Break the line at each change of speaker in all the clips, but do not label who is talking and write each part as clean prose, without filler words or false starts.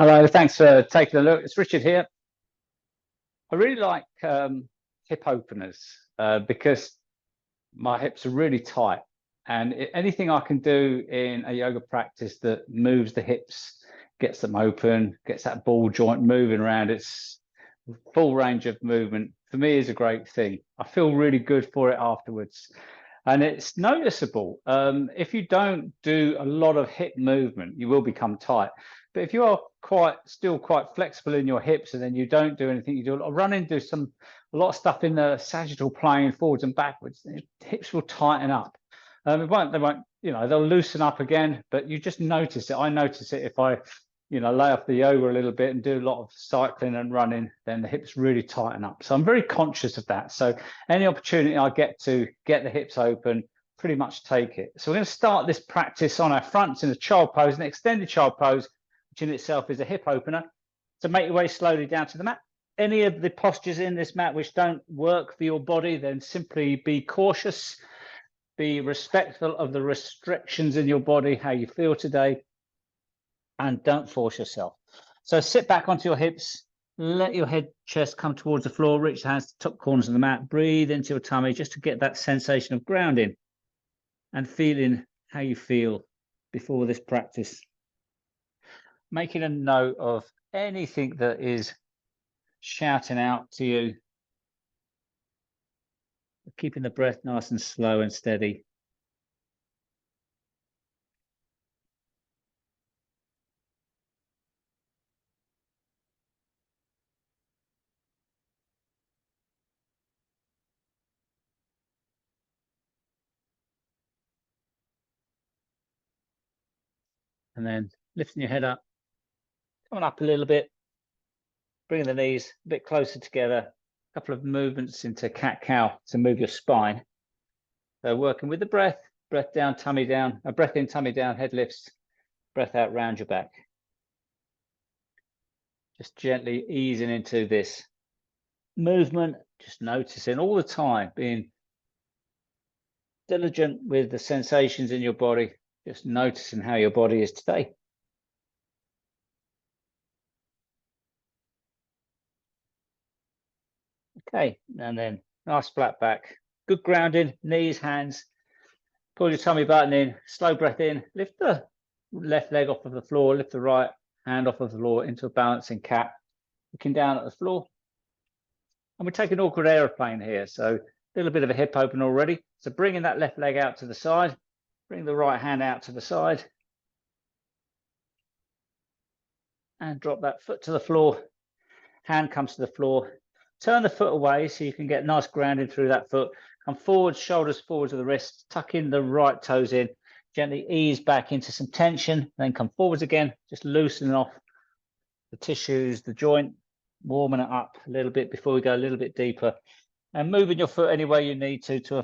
Hello, thanks for taking a look. It's Richard here. I really like hip openers because my hips are really tight, and anything I can do in a yoga practice that moves the hips, gets them open, gets that ball joint moving around, it's full range of movement, for me is a great thing. I feel really good for it afterwards. And it's noticeable. If you don't do a lot of hip movement, you will become tight. But if you are still quite flexible in your hips, and then you don't do anything, you do a lot of running, do a lot of stuff in the sagittal plane, forwards and backwards, the hips will tighten up. They won't, they'll loosen up again, but you just notice it. I notice it if I, lay off the yoga a little bit and do a lot of cycling and running, then the hips really tighten up. So I'm very conscious of that. So any opportunity I get to get the hips open, pretty much take it. So we're going to start this practice on our fronts in a child pose, an extended child pose, which in itself is a hip opener. So make your way slowly down to the mat. Any of the postures in this mat which don't work for your body, then simply be cautious, be respectful of the restrictions in your body, how you feel today, and don't force yourself. So sit back onto your hips, let your head, chest come towards the floor, reach the hands to the top corners of the mat, breathe into your tummy just to get that sensation of grounding and feeling how you feel before this practice. Making a note of anything that is shouting out to you, keeping the breath nice and slow and steady. And then lifting your head up, coming up a little bit, bringing the knees a bit closer together, a couple of movements into cat-cow to move your spine. So working with the breath down, tummy down, a breath in, tummy down, head lifts, breath out, round your back. Just gently easing into this movement, just noticing all the time, being diligent with the sensations in your body, just noticing how your body is today. Okay, and then nice flat back, good grounding, knees, hands. Pull your tummy button in, slow breath in, lift the left leg off of the floor, lift the right hand off of the floor into a balancing cat, looking down at the floor. And we take an awkward aeroplane here, so a little bit of a hip open already. So bringing that left leg out to the side, bring the right hand out to the side, and drop that foot to the floor, hand comes to the floor. Turn the foot away so you can get nice grounding through that foot. Come forward, shoulders forward to the wrists, tuck in the right toes in, gently ease back into some tension, then come forwards again, just loosening off the tissues, the joint, warming it up a little bit before we go a little bit deeper. And moving your foot any way you need to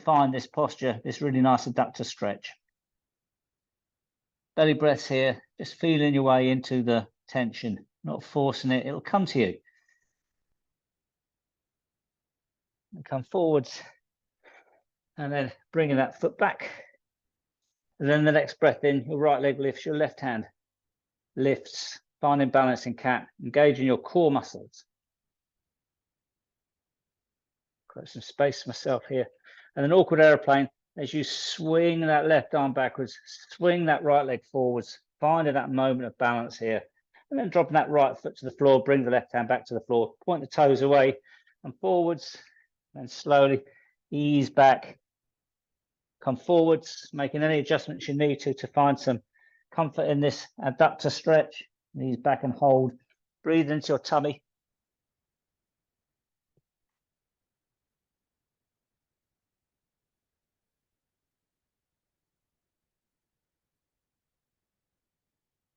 find this posture, this really nice adductor stretch. Belly breaths here, just feeling your way into the tension, not forcing it, it'll come to you. And come forwards, and then bringing that foot back. And then the next breath in, your right leg lifts, your left hand lifts, finding balance in cat, engaging your core muscles. Got some space for myself here. And an awkward aeroplane, as you swing that left arm backwards, swing that right leg forwards, finding that moment of balance here. And then dropping that right foot to the floor, bring the left hand back to the floor, point the toes away and forwards, and slowly ease back. Come forwards, making any adjustments you need to find some comfort in this adductor stretch. Knees back and hold. Breathe into your tummy.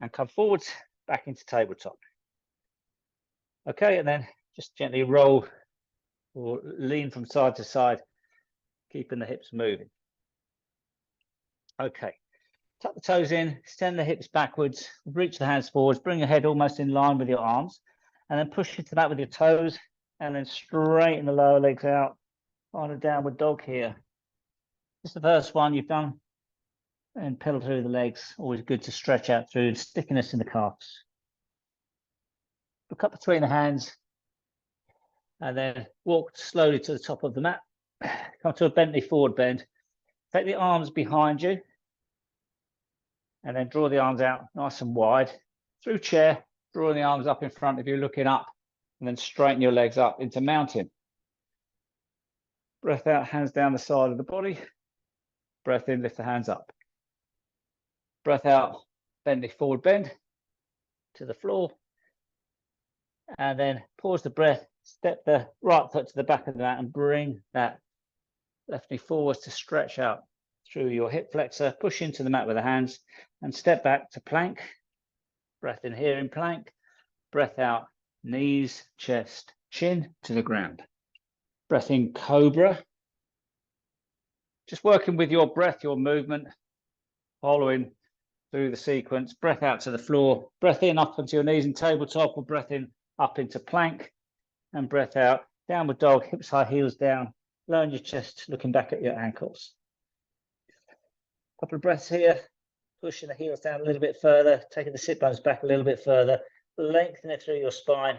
And come forwards, back into tabletop. Okay, and then just gently roll or lean from side to side, keeping the hips moving. Okay, tuck the toes in, extend the hips backwards, reach the hands forwards, bring your head almost in line with your arms, and then push into that with your toes, and then straighten the lower legs out on a downward dog here. This is the first one you've done. And pedal through the legs, always good to stretch out through stickiness in the calves.
look up between the hands, and then walk slowly to the top of the mat. Come to a Bentley forward bend. Take the arms behind you, and then draw the arms out nice and wide. Through chair, drawing the arms up in front of you, looking up, and then straighten your legs up into mountain. Breath out, hands down the side of the body. Breath in, lift the hands up. Breath out, Bentley forward bend to the floor. And then pause the breath, step the right foot to the back of the mat and bring that left knee forwards to stretch out through your hip flexor. Push into the mat with the hands and step back to plank. Breath in here in plank. Breath out, knees, chest, chin to the ground. Breath in, cobra. Just working with your breath, your movement, following through the sequence. Breath out to the floor. Breath in up onto your knees in tabletop, or breath in up into plank. And breath out, downward dog, hips high, heels down. Lowering your chest, looking back at your ankles. Couple of breaths here. Pushing the heels down a little bit further, taking the sit bones back a little bit further. Lengthen it through your spine.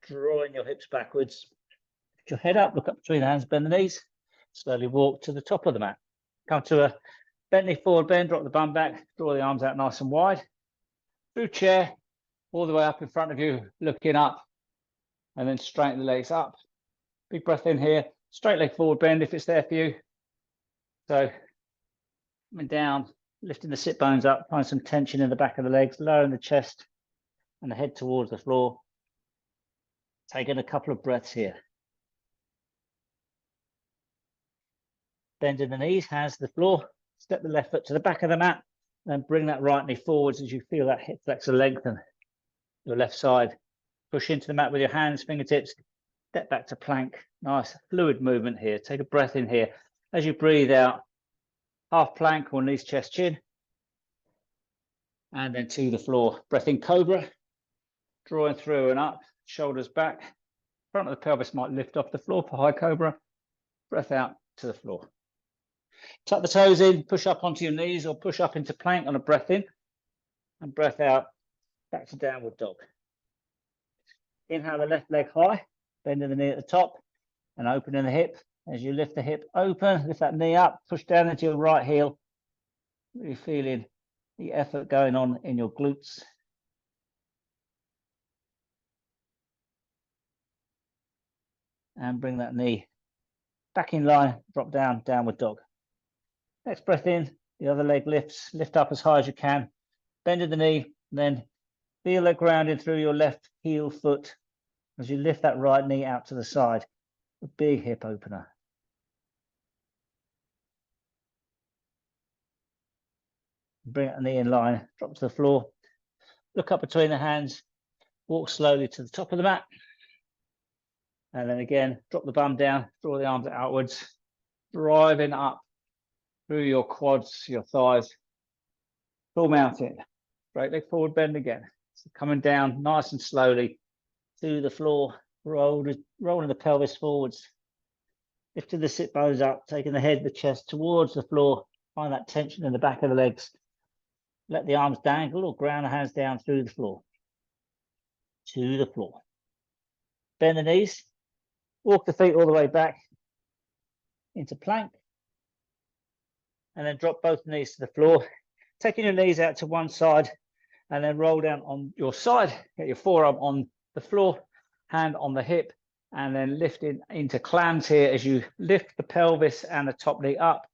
Drawing your hips backwards. Lift your head up, look up between the hands, bend the knees. Slowly walk to the top of the mat. Come to a Bentley forward bend, drop the bum back, draw the arms out nice and wide. Through chair, all the way up in front of you, looking up, and then straighten the legs up. Big breath in here, straight leg forward bend if it's there for you. So, coming down, lifting the sit bones up, find some tension in the back of the legs, lowering the chest and the head towards the floor. Taking a couple of breaths here. Bending the knees, hands to the floor. Step the left foot to the back of the mat, and bring that right knee forwards as you feel that hip flexor lengthen. Your left side. Push into the mat with your hands, fingertips. Step back to plank. Nice fluid movement here. Take a breath in here. As you breathe out, half plank or knees, chest, chin. And then to the floor. Breath in, cobra. Drawing through and up, shoulders back. Front of the pelvis might lift off the floor for high cobra. Breath out to the floor. Tuck the toes in, push up onto your knees or push up into plank on a breath in. And breath out, back to downward dog. Inhale the left leg high, bending the knee at the top and opening the hip. As you lift the hip open, lift that knee up, push down into your right heel. Really feeling the effort going on in your glutes. And bring that knee back in line, drop down, downward dog. Next breath in, the other leg lifts, lift up as high as you can. Bending the knee, then feel that grounding through your left heel foot as you lift that right knee out to the side. A big hip opener. Bring that knee in line, drop to the floor. Look up between the hands, walk slowly to the top of the mat. And then again, drop the bum down, draw the arms outwards, driving up through your quads, your thighs. Full mountain. Straight leg forward bend again. So coming down nice and slowly to the floor, rolling the pelvis forwards. Lifting the sit bones up, taking the head, the chest towards the floor. Find that tension in the back of the legs. Let the arms dangle or ground the hands down through the floor. To the floor. Bend the knees. Walk the feet all the way back into plank. And then drop both knees to the floor. Taking your knees out to one side and then roll down on your side. Get your forearm on the floor, hand on the hip, and then lifting into clams here as you lift the pelvis and the top knee up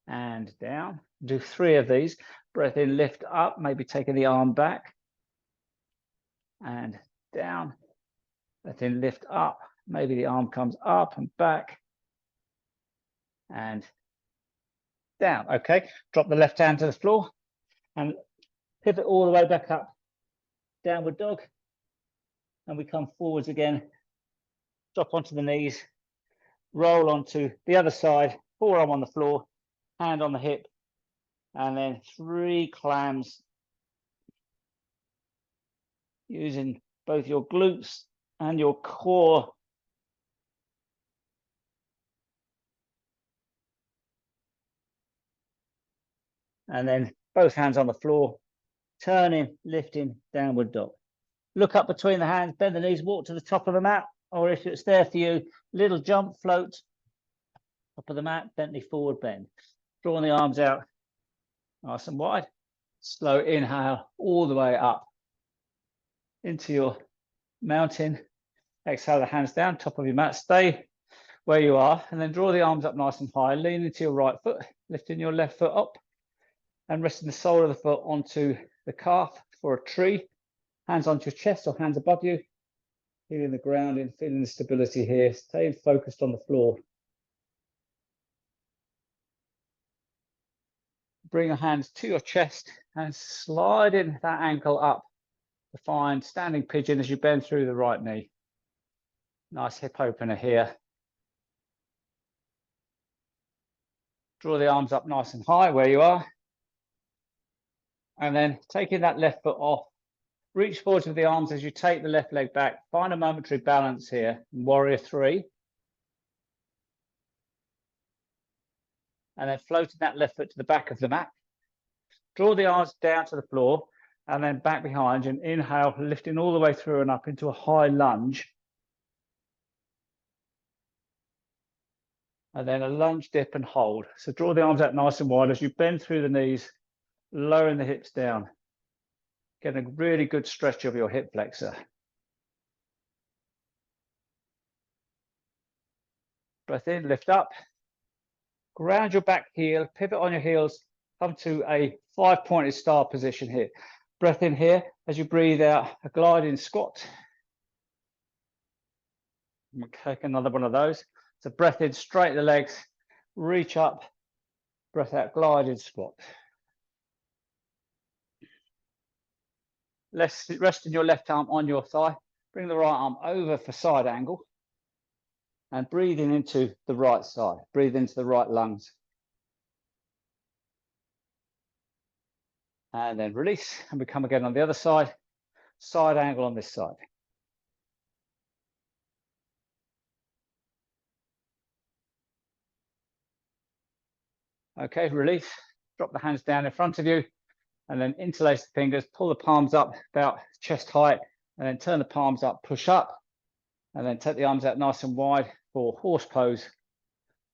and down. Do 3 of these. Breath in, lift up, maybe taking the arm back and down. Breath in, lift up, maybe the arm comes up and back and down. Okay, drop the left hand to the floor and pivot all the way back up. Downward dog. And we come forwards again. Drop onto the knees. Roll onto the other side. Forearm on the floor. Hand on the hip. And then 3 clams. Using both your glutes and your core. And then both hands on the floor. Turning, lifting, downward dog. look up between the hands, bend the knees, walk to the top of the mat, or if it's there for you, little jump, float, top of the mat, bent knee forward bend. Drawing the arms out nice and wide. Slow inhale all the way up into your mountain. Exhale the hands down, top of your mat. Stay where you are, and then draw the arms up nice and high. Lean into your right foot, lifting your left foot up, and resting the sole of the foot onto the calf for a tree. Hands onto your chest or hands above you. Feeling the grounding, feeling the stability here. Staying focused on the floor. Bring your hands to your chest and sliding that ankle up to find standing pigeon as you bend through the right knee. Nice hip opener here. Draw the arms up nice and high where you are. And then taking that left foot off, reach forward with the arms as you take the left leg back. Find a momentary balance here. Warrior three. And then floating that left foot to the back of the mat. Draw the arms down to the floor and then back behind and inhale, lifting all the way through and up into a high lunge. And then a lunge, dip and hold. So draw the arms out nice and wide as you bend through the knees, lowering the hips down. Getting a really good stretch of your hip flexor. Breath in, lift up. Ground your back heel, pivot on your heels, come to a 5-pointed star position here. Breath in here as you breathe out, a gliding squat. We'll take another one of those. So breath in, straighten the legs, reach up, breath out, gliding squat. Resting your left arm on your thigh, bring the right arm over for side angle. And breathing into the right side, breathe into the right lungs. And then release, and we come again on the other side, side angle on this side. Okay, release, drop the hands down in front of you, and then interlace the fingers, pull the palms up about chest height, and then turn the palms up, push up, and then take the arms out nice and wide for horse pose,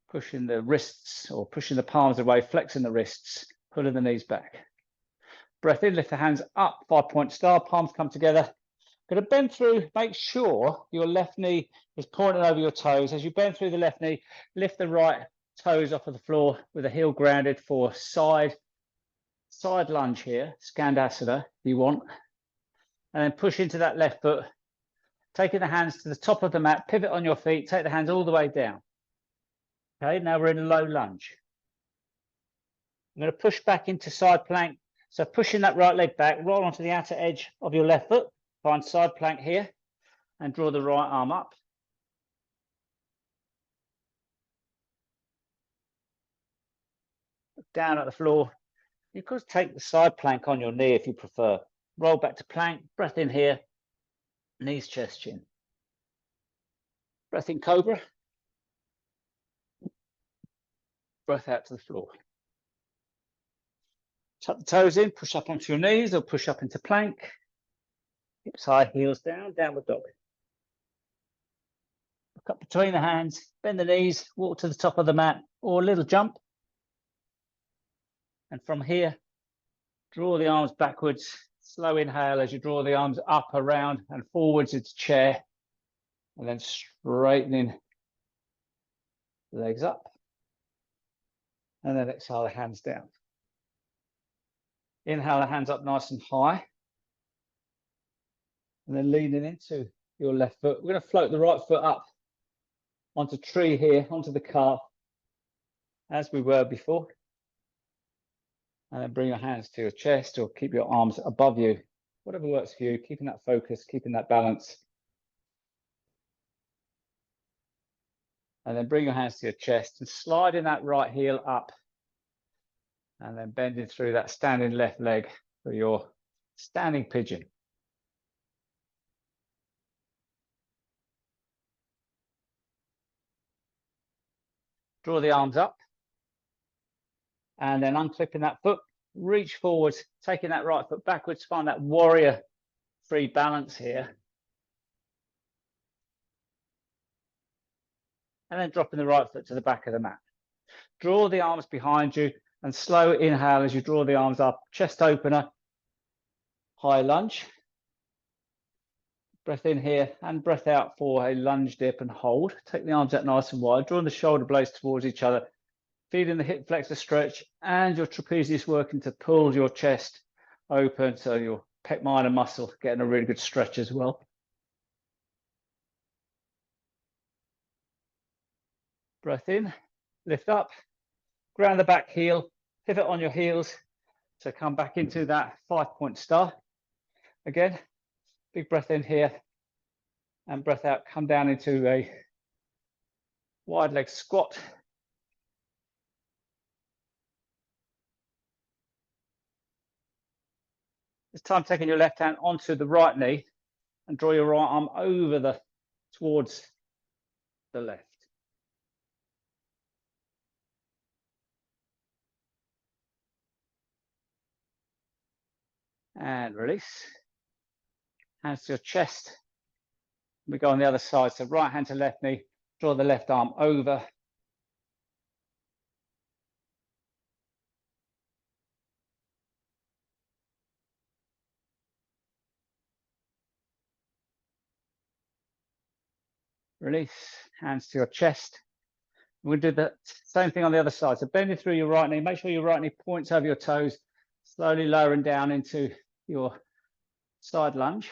pushing the wrists or pushing the palms away, flexing the wrists, pulling the knees back. Breath in, lift the hands up, 5-point star, palms come together. Going to bend through, make sure your left knee is pointing over your toes. As you bend through the left knee, lift the right toes off of the floor with the heel grounded for side lunge here, Skandasana, if you want. And then push into that left foot, taking the hands to the top of the mat, pivot on your feet, take the hands all the way down. Okay, now we're in a low lunge. I'm going to push back into side plank. So pushing that right leg back, roll onto the outer edge of your left foot, find side plank here, and draw the right arm up. Look down at the floor. You could take the side plank on your knee if you prefer. Roll back to plank, breath in here, knees, chest, chin. Breath in, cobra. Breath out to the floor. Tuck the toes in, push up onto your knees or push up into plank. Hips high, heels down, downward dog. Look up between the hands, bend the knees, walk to the top of the mat or a little jump. And from here, draw the arms backwards, slow inhale as you draw the arms up, around and forwards into chair. And then straightening the legs up. And then exhale the hands down. Inhale the hands up nice and high. And then leaning into your left foot. We're going to float the right foot up onto tree here, onto the calf, as we were before. And then bring your hands to your chest or keep your arms above you. Whatever works for you, keeping that focus, keeping that balance. And then bring your hands to your chest and sliding that right heel up. And then bending through that standing left leg for your standing pigeon. Draw the arms up. And then unclipping that foot, reach forwards, taking that right foot backwards, find that warrior free balance here. And then dropping the right foot to the back of the mat. Draw the arms behind you and slow inhale as you draw the arms up. Chest opener, high lunge. Breath in here and breath out for a lunge dip and hold. Take the arms out nice and wide, drawing the shoulder blades towards each other, feeling the hip flexor stretch and your trapezius working to pull your chest open, so your pec minor muscle getting a really good stretch as well. Breath in, lift up, ground the back heel, pivot on your heels to come back into that 5-point star. Again, big breath in here and breath out, come down into a wide leg squat. This time taking your left hand onto the right knee and draw your right arm over towards the left. And release. Hands to your chest. We go on the other side. So right hand to left knee, draw the left arm over. Release. Hands to your chest. We'll do the same thing on the other side. So bending through your right knee, make sure your right knee points over your toes, slowly lowering down into your side lunge.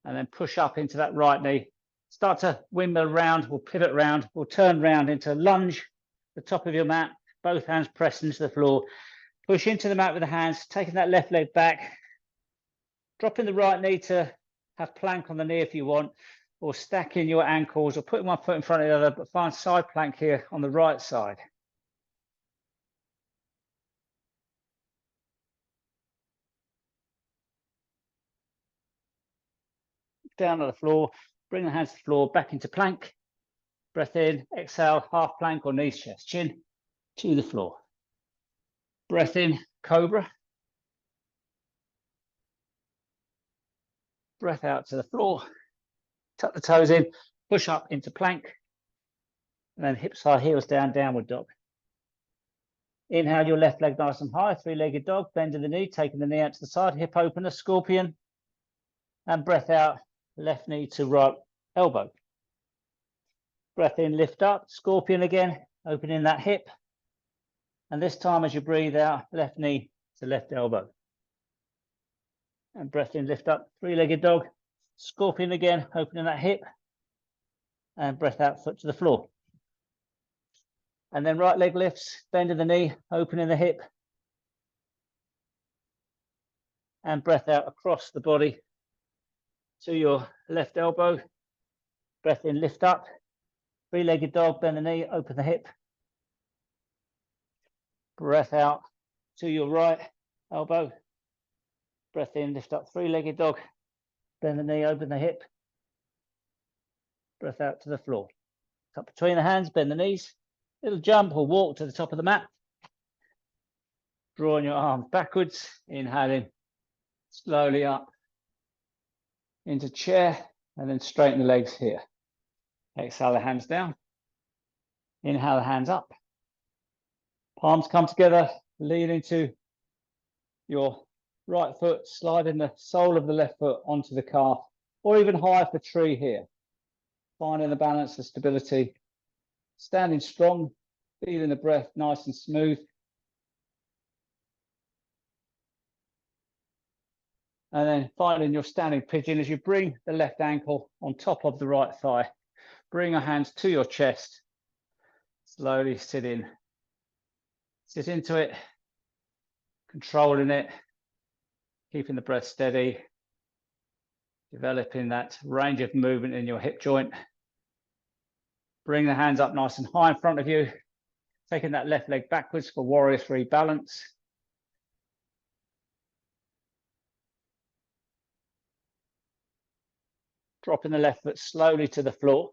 And then push up into that right knee. Start to windmill around, we'll pivot round, we'll turn round into lunge, the top of your mat, both hands pressed into the floor. Push into the mat with the hands, taking that left leg back, dropping the right knee to have plank on the knee if you want, or stacking your ankles, or putting one foot in front of the other, but find side plank here on the right side. Down on the floor, bring the hands to the floor, back into plank. Breath in, exhale, half plank or knees, chest, chin to the floor. Breath in, cobra. Breath out to the floor. Tuck the toes in, push up into plank. And then hips high, heels down, downward dog. Inhale your left leg nice and high, three-legged dog, bending the knee, taking the knee out to the side, hip opener, scorpion. And breath out, left knee to right elbow. Breath in, lift up, scorpion again, opening that hip. And this time as you breathe out, left knee to left elbow. And breath in, lift up, three-legged dog, scorpion again, opening that hip. And breath out, foot to the floor. And then right leg lifts, bending the knee, opening the hip. And breath out across the body to your left elbow. Breath in, lift up, three-legged dog, bend the knee, open the hip. Breath out to your right elbow. Breath in, lift up, three-legged dog, bend the knee, open the hip. Breath out to the floor. Tuck between the hands, bend the knees. Little jump or walk to the top of the mat. Drawing your arms backwards, inhaling slowly up into chair, and then straighten the legs here. Exhale the hands down. Inhale the hands up. Palms come together, lean into your right foot, sliding the sole of the left foot onto the calf, or even high for tree here. Finding the balance, the stability. Standing strong, feeling the breath nice and smooth. And then finding your standing pigeon as you bring the left ankle on top of the right thigh. Bring your hands to your chest. Slowly sit in. Sit into it, controlling it, keeping the breath steady, developing that range of movement in your hip joint. Bring the hands up nice and high in front of you, taking that left leg backwards for warrior three balance. Dropping the left foot slowly to the floor,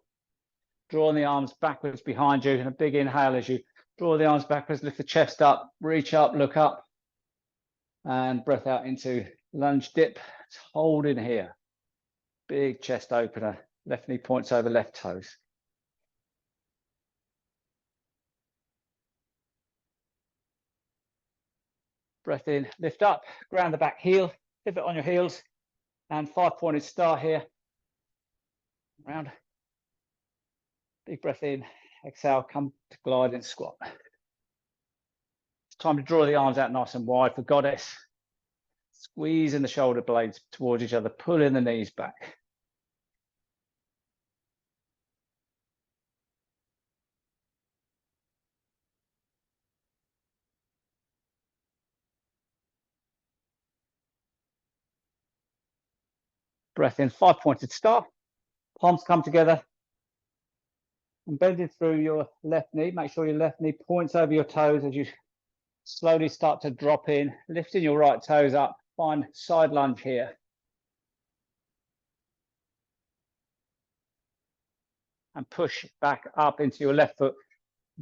drawing the arms backwards behind you, and a big inhale as you draw the arms backwards, lift the chest up, reach up, look up, and breath out into
lunge dip, hold in here. Big chest opener, left knee points over left toes. Breath in, lift up, ground the back heel, pivot on your heels, and 5-pointed star here. Round. Big breath in, exhale, come to glide and squat. It's time to draw the arms out nice and wide for goddess. Squeezing the shoulder blades towards each other, pulling the knees back. Breath in, 5-pointed star. Palms come together. And bending through your left knee. Make sure your left knee points over your toes as you slowly start to drop in, lifting your right toes up. Find side lunge here. And push back up into your left foot.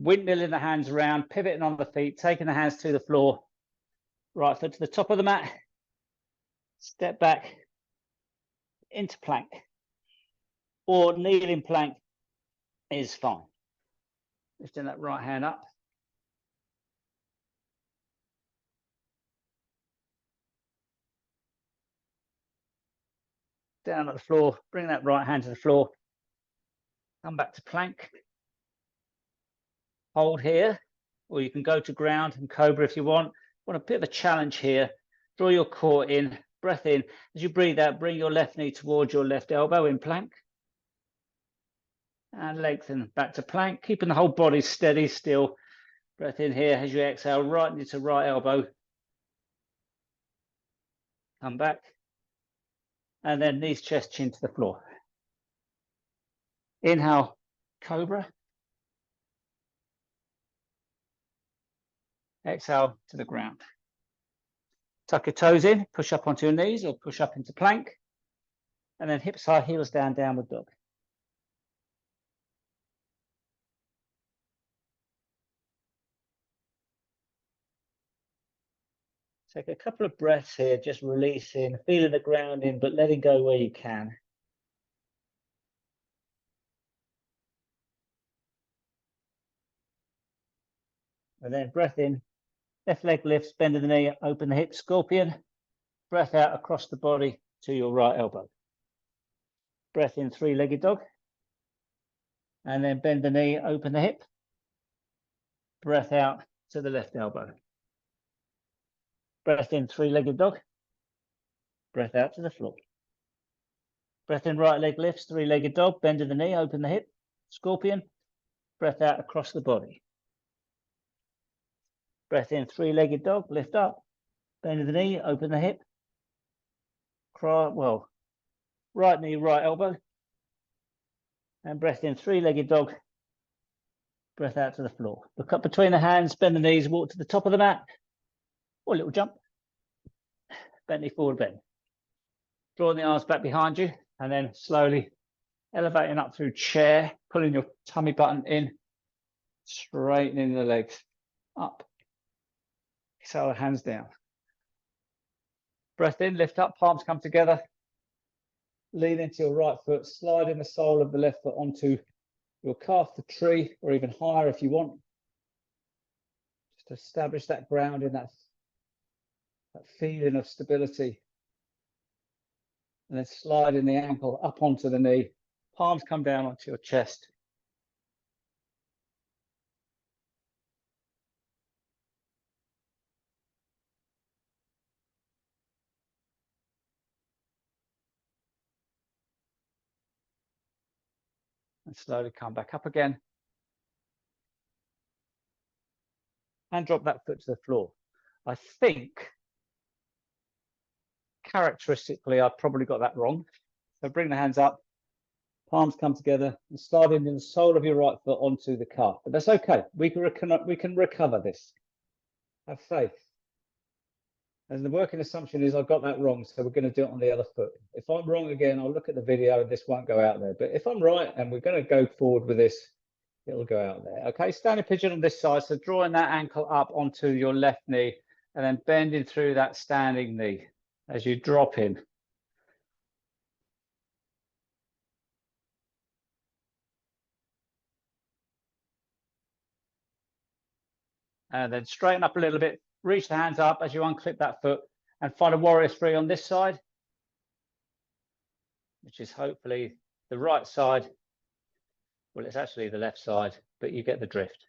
Windmilling the hands around, pivoting on the feet, taking the hands to the floor. Right foot to the top of the mat. Step back into plank. Or kneeling plank is fine. Lifting that right hand up. Down at the floor, bring that right hand to the floor. Come back to plank. Hold here, or you can go to ground and cobra if you want. Want a bit of a challenge here. Draw your core in, breath in. As you breathe out, bring your left knee towards your left elbow in plank. And lengthen back to plank, keeping the whole body steady still. Breath in here as you exhale, right knee to right elbow. Come back. And then knees, chest, chin to the floor. Inhale, cobra. Exhale to the ground. Tuck your toes in, push up onto your knees or push up into plank. And then hips high, heels down, downward dog. Take a couple of breaths here, just releasing, feeling the ground in, but letting go where you can. And then breath in, left leg lifts, bend the knee, open the hip, scorpion. Breath out across the body to your right elbow. Breath in, three-legged dog. And then bend the knee, open the hip. Breath out to the left elbow. Breath in, three-legged dog. Breath out to the floor. Breath in, right leg lifts, three-legged dog, bend the knee, open the hip, scorpion. Breath out across the body. Breath in, three-legged dog, lift up, bend the knee, open the hip. Well, right knee, right elbow. And breath in, three-legged dog. Breath out to the floor. Look up between the hands, bend the knees, walk to the top of the mat. Or a little jump. Bend knee forward, bend. Drawing the arms back behind you, and then slowly elevating up through chair, pulling your tummy button in, straightening the legs up. Exhale the hands down. Breath in, lift up, palms come together. Lean into your right foot, sliding the sole of the left foot onto your calf, the tree, or even higher if you want. Just to establish that ground in that feeling of stability. And then sliding the ankle up onto the knee. Palms come down onto your chest. And slowly come back up again. And drop that foot to the floor. I think, characteristically, I probably got that wrong. So bring the hands up, palms come together, and slide in the sole of your right foot onto the calf. But that's okay. We can recover this. Have faith. And the working assumption is I got that wrong, so we're going to do it on the other foot. If I'm wrong again, I'll look at the video and this won't go out there. But if I'm right and we're going to go forward with this, it'll go out there. Okay, standing pigeon on this side. So drawing that ankle up onto your left knee and then bending through that standing knee. as you drop in. And then straighten up a little bit, reach the hands up as you unclip that foot and find a warrior three on this side, which is hopefully the right side. Well, it's actually the left side, but you get the drift.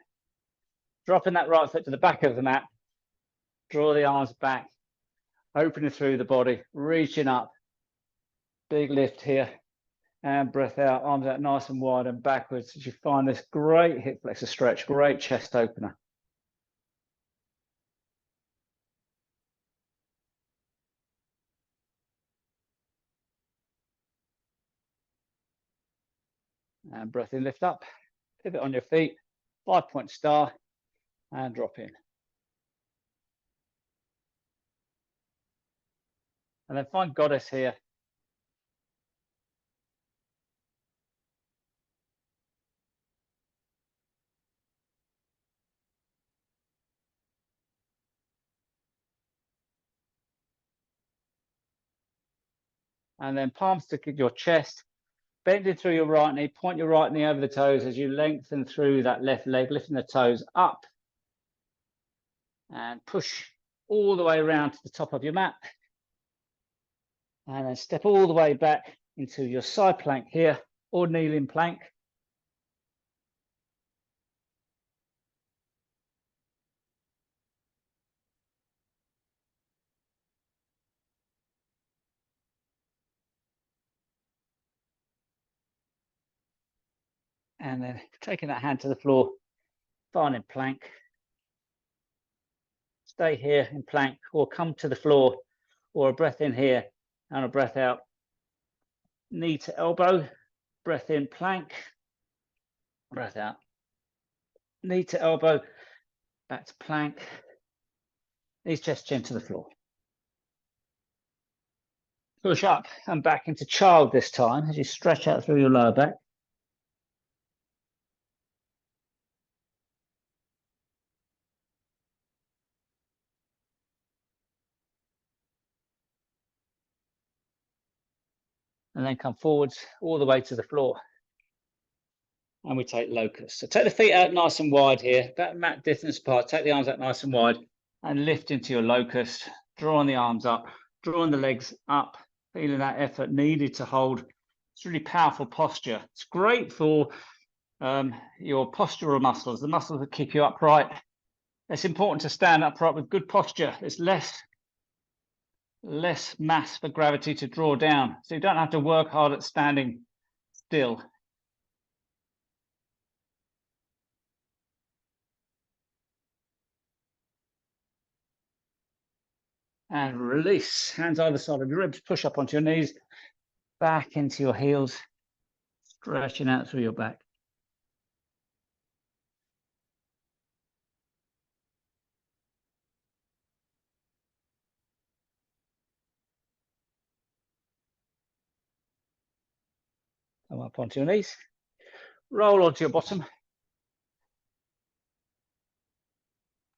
Dropping that right foot to the back of the mat, draw the arms back, opening through the body, reaching up, big lift here, and breath out, arms out nice and wide and backwards as you find this great hip flexor stretch, great chest opener. And breath in, lift up, pivot on your feet, 5-point star, and drop in. And then find goddess here. And then palms to your chest, bending through your right knee, point your right knee over the toes as you lengthen through that left leg, lifting the toes up. And push all the way around to the top of your mat. And then step all the way back into your side plank here, or kneeling plank. And then taking that hand to the floor, finding plank. Stay here in plank, or come to the floor, or a breath in here and a breath out. Knee to elbow, breath in plank, breath out. Knee to elbow, back to plank. Knees, chest, chin to the floor. Push up and back into child this time as you stretch out through your lower back. And then come forwards all the way to the floor. And we take locust. So take the feet out nice and wide here, that mat distance apart, take the arms out nice and wide and lift into your locust, drawing the arms up, drawing the legs up, feeling that effort needed to hold. It's really powerful posture. It's great for your postural muscles, the muscles that keep you upright. It's important to stand upright with good posture. It's less mass for gravity to draw down. So you don't have to work hard at standing still. And release, hands either side of your ribs, push up onto your knees, back into your heels, stretching out through your back. Come up onto your knees, roll onto your bottom,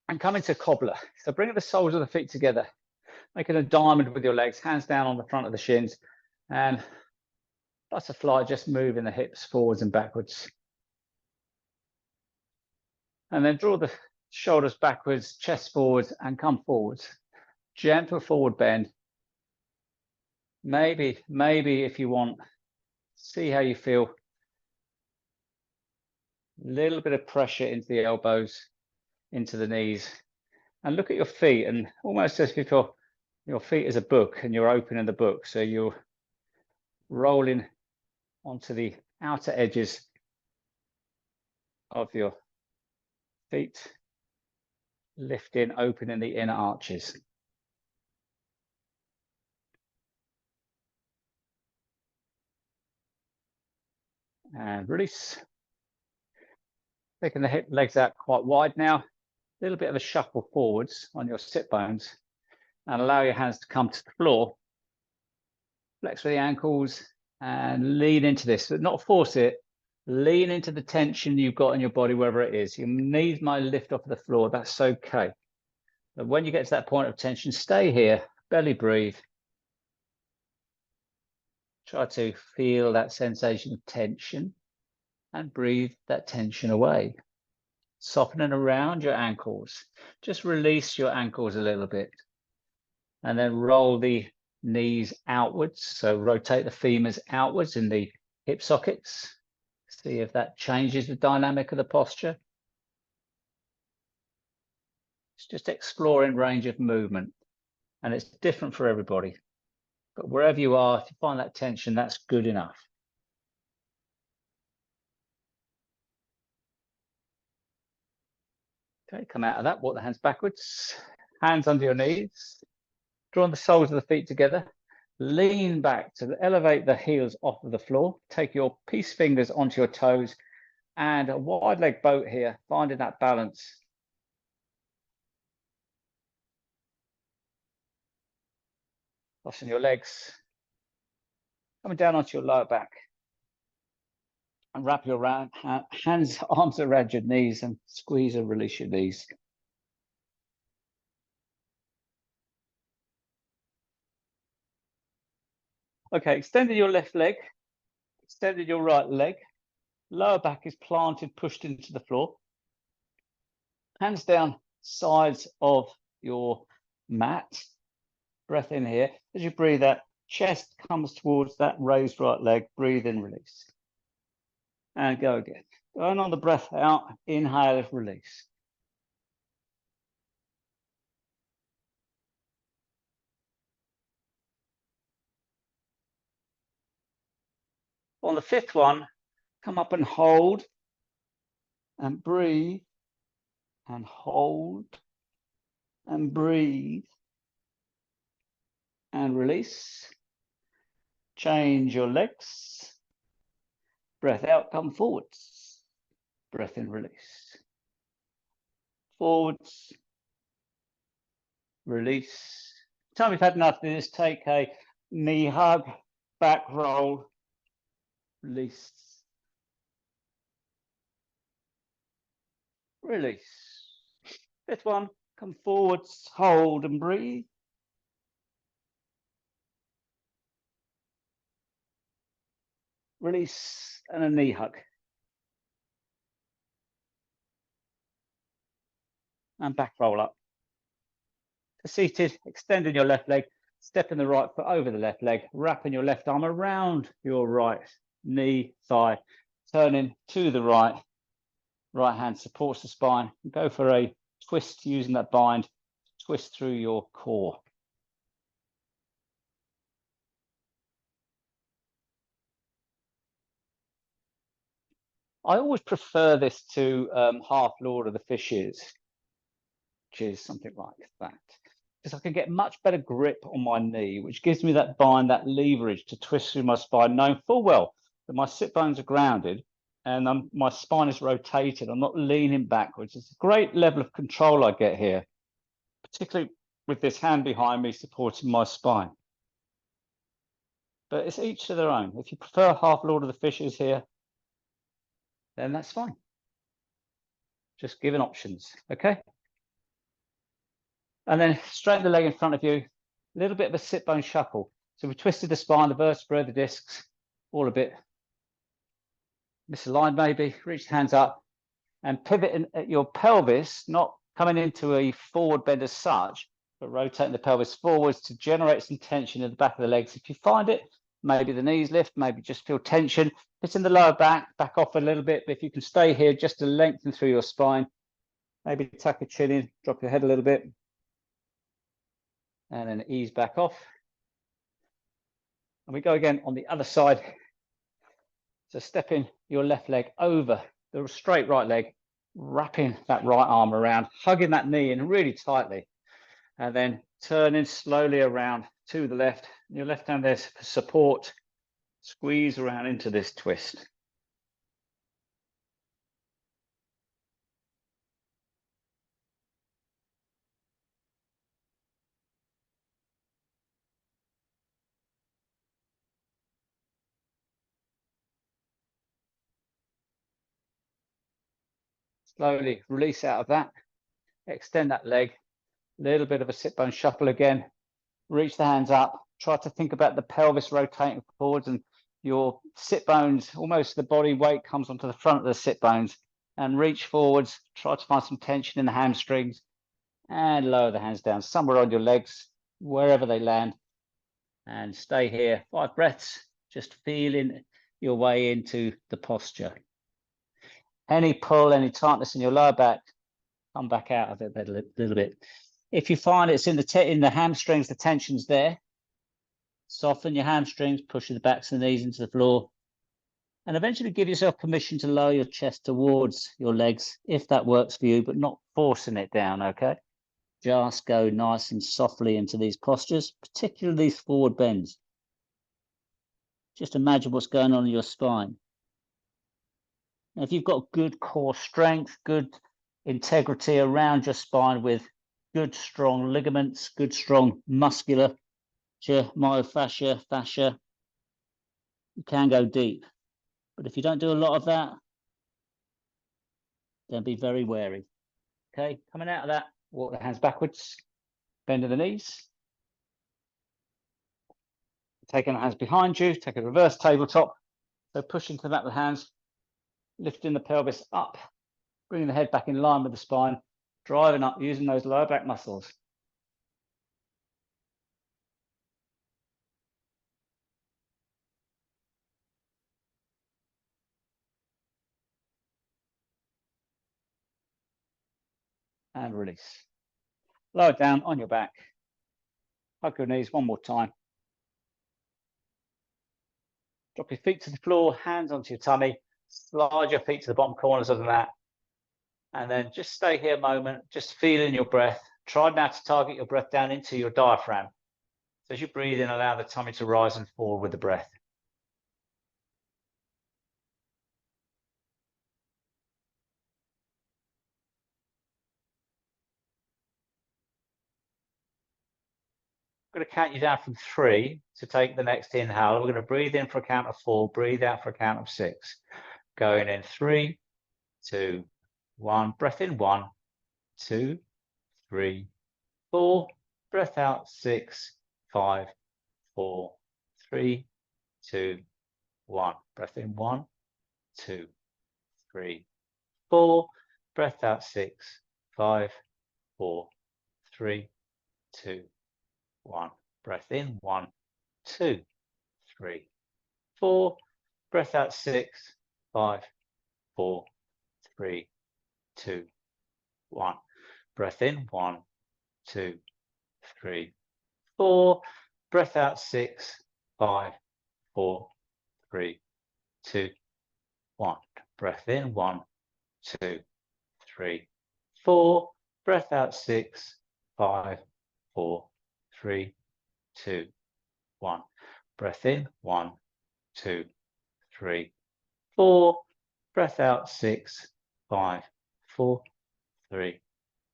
and come into cobbler. So bring the soles of the feet together, making a diamond with your legs, hands down on the front of the shins, and butterfly, just moving the hips forwards and backwards. And then draw the shoulders backwards, chest forwards, and come forwards. Gentle forward bend. Maybe if you want, see how you feel. A little bit of pressure into the elbows, into the knees, and look at your feet, and almost as if your feet is a book and you're opening the book. So you're rolling onto the outer edges of your feet, lifting, opening the inner arches. And release. Taking the hip legs out quite wide now. A little bit of a shuffle forwards on your sit bones, and allow your hands to come to the floor. Flex for the ankles and lean into this, but not force it. Lean into the tension you've got in your body, wherever it is. Your knees might lift off the floor, that's okay. But when you get to that point of tension, stay here, belly breathe,
Try to feel that sensation of tension and breathe that tension away. Softening around your ankles. Just release your ankles a little bit. And then roll the knees outwards. So rotate the femurs outwards in the hip sockets. See if that changes the dynamic of the posture. It's just exploring range of movement. And it's different for everybody. But wherever you are, if you find that tension, that's good enough. Okay, come out of that, walk the hands backwards, hands under your knees, draw the soles of the feet together, lean back to elevate the heels off of the floor, take your peace fingers onto your toes, and a wide leg boat here, finding that balance. Crossing your legs, coming down onto your lower back, and wrap your hands, arms around your knees, and squeeze and release your knees. Okay, extending your left leg, extending your right leg, lower back is planted, pushed into the floor. Hands down sides of your mat. Breath in here. As you breathe out, chest comes towards that raised right leg. Breathe in, release. And go again. Going on the breath out, inhale, release. On the fifth one, come up and hold and breathe and hold and breathe and release. Change your legs. Breath out, come forwards. Breath in, release. Forwards. Release. Time we've had enough of this, take a knee hug, back roll, release. Release. Fifth one, come forwards, hold and breathe. Release and a knee hug. And back roll up. Seated, extending your left leg, stepping the right foot over the left leg, wrapping your left arm around your right knee, thigh, turning to the right. Right hand supports the spine. Go for a twist using that bind, twist through your core. I always prefer this to half Lord of the Fishes, which is something like that. Because I can get much better grip on my knee, which gives me that bind, that leverage to twist through my spine, knowing full well that my sit bones are grounded and my spine is rotated. I'm not leaning backwards. It's a great level of control I get here, particularly with this hand behind me supporting my spine. But it's each to their own. If you prefer half Lord of the Fishes here, then that's fine. Just giving options, okay? And then straighten the leg in front of you, a little bit of a sit bone shuffle. So we twisted the spine, the vertebrae, the discs, all a bit misaligned maybe. Reach the hands up and pivot in at your pelvis, not coming into a forward bend as such, but rotating the pelvis forwards to generate some tension in the back of the legs. If you find it, maybe the knees lift, maybe just feel tension. If it's in the lower back off a little bit. But if you can stay here just to lengthen through your spine, maybe tuck your chin in, drop your head a little bit, and then ease back off. And we go again on the other side. So stepping your left leg over the straight right leg, wrapping that right arm around, hugging that knee in really tightly, and then turning slowly around to the left. Your left hand there for support. Squeeze around into this twist. Slowly release out of that. Extend that leg. A little bit of a sit bone shuffle again. Reach the hands up. Try to think about the pelvis rotating forwards and your sit bones, almost the body weight comes onto the front of the sit bones, and reach forwards, try to find some tension in the hamstrings, and lower the hands down somewhere on your legs, wherever they land, and stay here 5 breaths, just feeling your way into the posture. Any pull, any tightness in your lower back, come back out of it a little bit. If you find it's in the hamstrings, the tension's there, soften your hamstrings, push the backs of the knees into the floor, and eventually give yourself permission to lower your chest towards your legs if that works for you, but not forcing it down, okay? Just go nice and softly into these postures, particularly these forward bends. Just imagine what's going on in your spine. Now, if you've got good core strength, good integrity around your spine with good strong ligaments, good strong muscular, myofascia, fascia, you can go deep. But if you don't do a lot of that, then be very wary. Okay, coming out of that, walk the hands backwards, bend the knees. Taking the hands behind you, take a reverse tabletop. So pushing to the back of the hands, lifting the pelvis up, bringing the head back in line with the spine, driving up, using those lower back muscles. And release. Lower down on your back. Hug your knees one more time. Drop your feet to the floor, hands onto your tummy. Slide your feet to the bottom corners of the mat. And then just stay here a moment, just feeling your breath. Try now to target your breath down into your diaphragm. So as you breathe in, allow the tummy to rise and fall with the breath. I'm going to count you down from 3 to take the next inhale. We're going to breathe in for a count of 4, breathe out for a count of 6. Going in 3, 2, 1. Breath in 1, 2, 3, 4. Breath out 6, 5, 4, 3, 2, 1. Breath in 1, 2, 3, 4. Breath out 6, 5, 4, 3, 2, 1. Breath in 1, 2, 3, 4. Breath out 6, 5, 4, 3, 2, 1. Breath in 1, 2, 3, 4. Breath out 6, 5, 4, 3, 2, 1. Breath in 1, 2, 3, 4. Breath out 6, 5, 4, 3, 2, 1. Breath in 1, 2, 3, 4. Breath out 6, 5, 4, 3,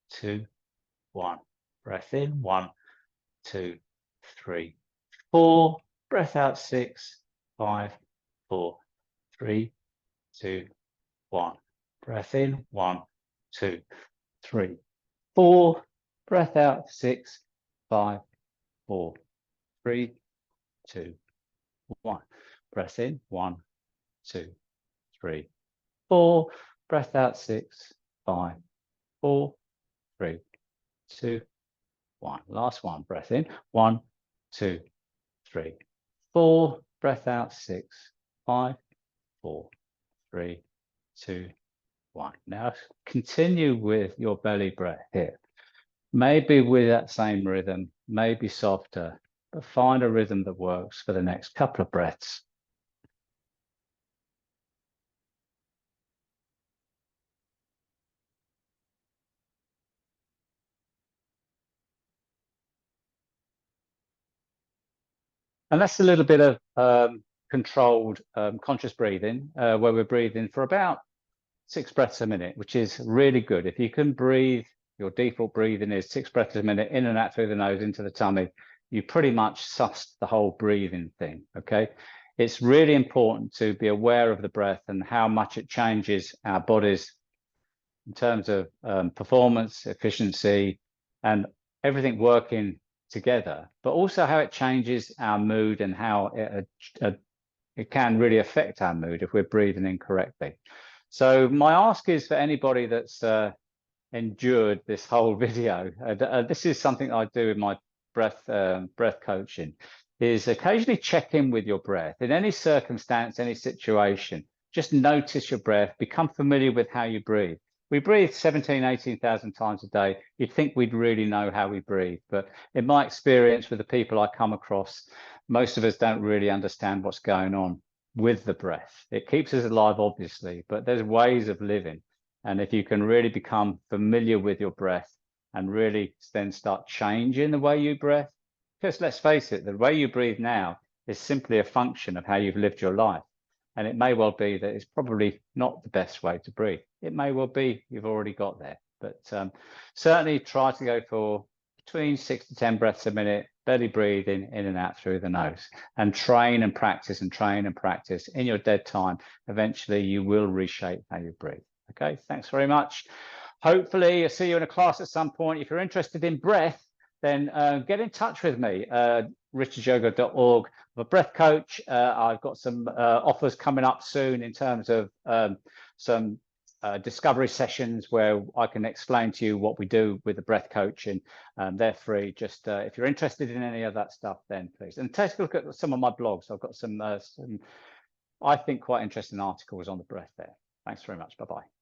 2, 1. Breath in 1, 2, 3, 4. Breath out 6, 5, 4, 3, 2, 1. Breath in 1, 2, 3, 4. Breath out 6, 5, 4, 3, 2, 1. Breath in 1, 2, 3, 4. Breath out 6, 5, 4, 3, 2, 1. Last one. Breath in 1, 2, 3, 4. Breath out 6, 5, 4, 3, 2, 1. Now continue with your belly breath here. Maybe with that same rhythm, maybe softer, but find a rhythm that works for the next couple of breaths. And that's a little bit of controlled conscious breathing, where we're breathing for about 6 breaths a minute, which is really good. If you can breathe, your default breathing is 6 breaths a minute, in and out through the nose, into the tummy. You pretty much sussed the whole breathing thing, okay? It's really important to be aware of the breath and how much it changes our bodies in terms of performance, efficiency, and everything working together, but also how it changes our mood and how it
it can really affect our mood if we're breathing incorrectly. So my ask is for anybody that's endured this whole video, this is something I do with my breath coaching, is occasionally check in with your breath in any circumstance, any situation. Just notice your breath, become familiar with how you breathe. We breathe 17, 18,000 times a day. You'd think we'd really know how we breathe, but in my experience with the people I come across, most of us don't really understand what's going on with the breath. It keeps us alive, obviously, but there's ways of living. And if you can really become familiar with your breath and really then start changing the way you breathe, because let's face it, the way you breathe now is simply a function of how you've lived your life. And it may well be that it's probably not the best way to breathe. It may well be you've already got there, but certainly try to go for between 6 to 10 breaths a minute, belly breathing in and out through the nose, and train and practice and train and practice in your dead time. Eventually you will reshape how you breathe. Okay, thanks very much. Hopefully I'll see you in a class at some point. If you're interested in breath, then get in touch with me, richardsyoga.org. I'm a breath coach. I've got some offers coming up soon in terms of some discovery sessions where I can explain to you what we do with the breath coaching. They're free. Just if you're interested in any of that stuff, then please. And take a look at some of my blogs. I've got some I think, quite interesting articles on the breath there. Thanks very much. Bye-bye.